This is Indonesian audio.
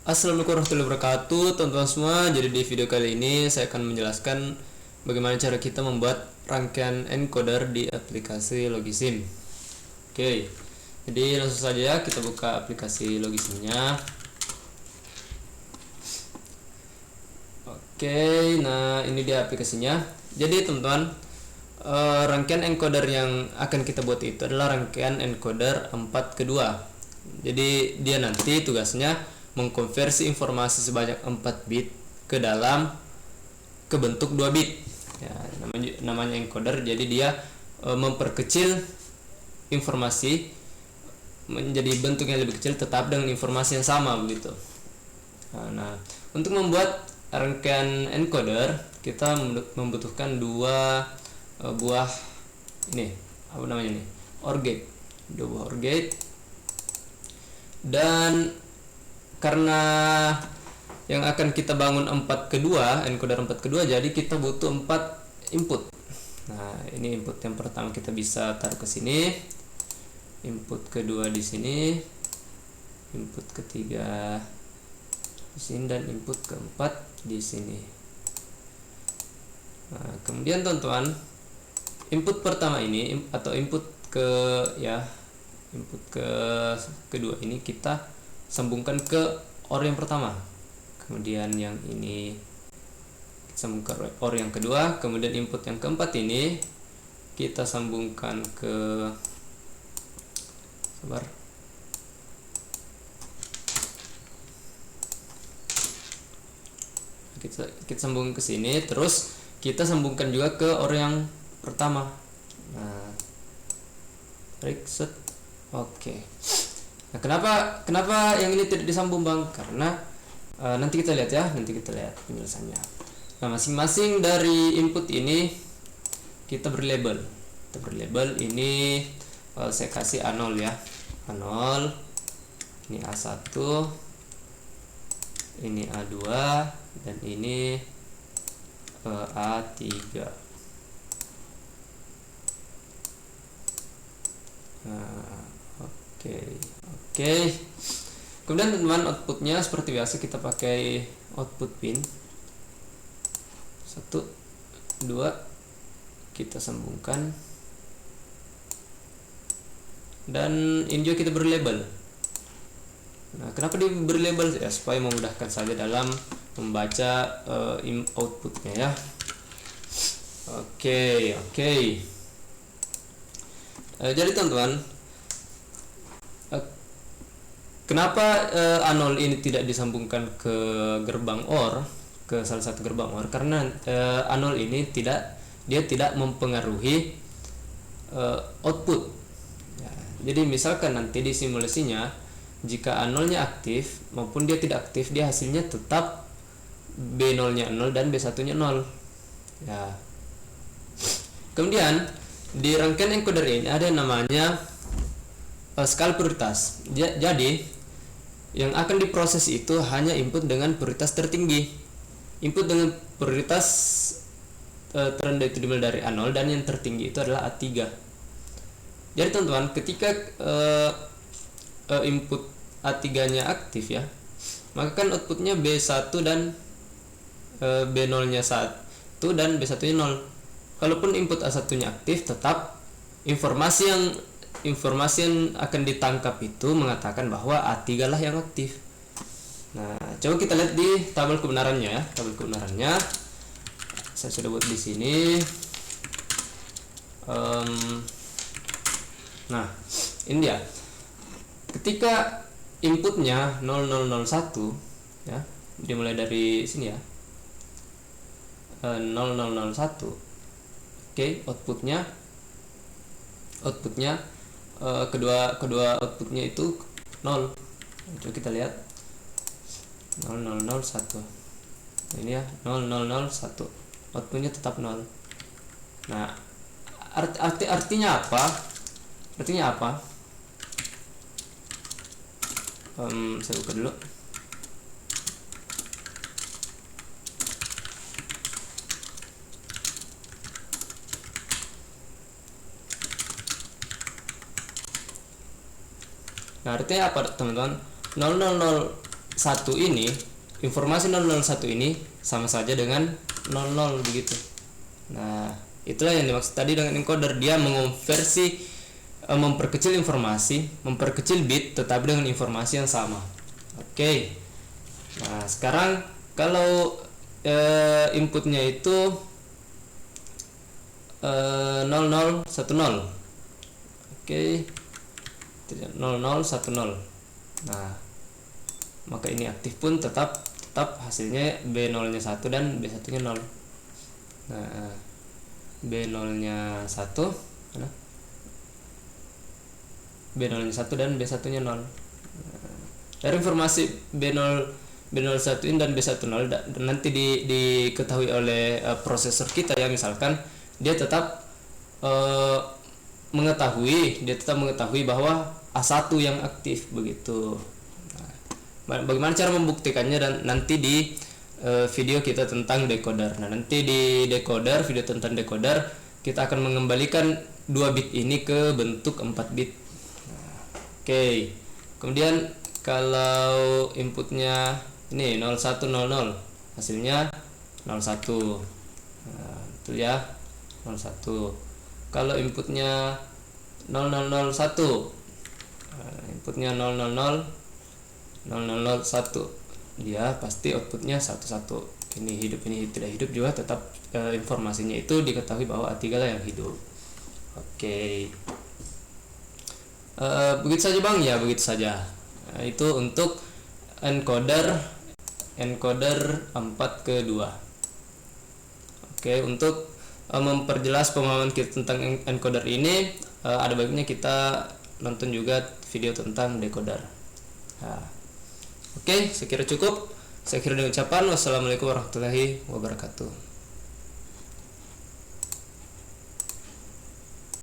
Assalamualaikum warahmatullahi wabarakatuh, teman-teman semua. Jadi di video kali ini saya akan menjelaskan bagaimana cara kita membuat rangkaian encoder di aplikasi Logisim. Oke, jadi langsung saja kita buka aplikasi Logisimnya. Oke, nah ini dia aplikasinya. Jadi teman-teman, rangkaian encoder yang akan kita buat itu adalah rangkaian encoder 4 ke 2. Jadi dia nanti tugasnya mengkonversi informasi sebanyak 4 bit ke bentuk 2 bit. Ya, namanya encoder. Jadi dia memperkecil informasi menjadi bentuk yang lebih kecil tetap dengan informasi yang sama begitu. Nah, untuk membuat rangkaian encoder kita membutuhkan dua buah ini, apa namanya nih, OR gate. Dua buah OR gate. Dan karena yang akan kita bangun 4 ke 2, encoder 4 ke 2, jadi kita butuh 4 input. Nah, ini input yang pertama kita bisa taruh ke sini. Input kedua di sini. Input ketiga di sini dan input keempat di sini. Nah, kemudian teman-teman, input pertama ini atau input kedua ini kita sambungkan ke OR yang pertama, kemudian yang ini sambung ke OR yang kedua, kemudian input yang keempat ini kita sambungkan ke kita sambung ke sini, terus kita sambungkan juga ke OR yang pertama. Nah, reset. Oke. Nah, kenapa yang ini tidak disambung, Bang? Karena nanti kita lihat penjelasannya. Nah, masing-masing dari input ini kita beri label. Ini saya kasih A0 ya. A0. Ini A1. Ini A2 dan ini A3. Nah, Oke. Kemudian teman-teman, outputnya seperti biasa kita pakai output pin 1, 2, kita sambungkan, dan ini juga kita beri label. Nah, kenapa diberi label? Ya, supaya memudahkan saja dalam membaca outputnya ya. Oke. Jadi teman-teman, kenapa A0 ini tidak disambungkan ke gerbang OR, ke salah satu gerbang OR? Karena A0 ini tidak mempengaruhi output. Ya, jadi misalkan nanti di simulasinya jika A0-nya aktif maupun dia tidak aktif, dia hasilnya tetap B0-nya 0 dan B1-nya 0. Ya. Kemudian di rangkaian encoder ini ada yang namanya skala prioritas. Jadi yang akan diproses itu hanya input dengan prioritas tertinggi. Input dengan prioritas terendah itu dimulai dari A0 dan yang tertinggi itu adalah A3. Jadi teman-teman, ketika input A3-nya aktif ya, maka kan outputnya B1 dan B0-nya 1 dan B1-nya 0. Kalaupun input A1-nya aktif, tetap informasi yang akan ditangkap itu mengatakan bahwa A3 lah yang aktif. Nah, coba kita lihat di tabel kebenarannya ya. Tabel kebenarannya saya sudah buat di sini. Nah, ini dia. Ketika inputnya 0001 ya, dimulai dari sini ya. 0001. Oke, outputnya kedua outputnya itu 0. Coba kita lihat 0001. Ini ya, 0001. Outputnya tetap 0. Nah, artinya apa? Saya buka dulu. Nah, artinya apa teman-teman? 000 satu ini, informasi 001 ini sama saja dengan 00 begitu. Nah, itulah yang dimaksud tadi dengan encoder. Dia mengonversi, memperkecil informasi, memperkecil bit tetapi dengan informasi yang sama. Oke. Nah, sekarang kalau inputnya itu 0010. Oke. 0010. Nah, maka ini aktif pun tetap hasilnya B0 nya 1 dan B1 nya 0. Nah, B0 nya 1 mana? B0 nya 1 dan B1 nya 0. Dari informasi B01 ini dan B10 nanti diketahui oleh prosesor kita ya, misalkan dia tetap mengetahui bahwa A1 yang aktif begitu. Nah, bagaimana cara membuktikannya dan nanti di video kita tentang decoder. Nah, nanti di video tentang decoder kita akan mengembalikan 2 bit ini ke bentuk 4 bit. Oke. Kemudian kalau inputnya ini 0100, hasilnya 01. Nah, itu ya 01. Kalau inputnya 0001, inputnya 000 001, dia pasti outputnya 11. Ini hidup, ini tidak hidup juga tetap informasinya itu diketahui bahwa A3 lah yang hidup. Oke. Begitu saja Bang ya, begitu saja. Itu untuk encoder 4/2. Oke, untuk memperjelas pemahaman kita tentang encoder ini, ada baiknya kita nonton juga video tentang decoder. Nah, oke, saya kira cukup. Saya kira dengan ucapan wassalamualaikum warahmatullahi wabarakatuh.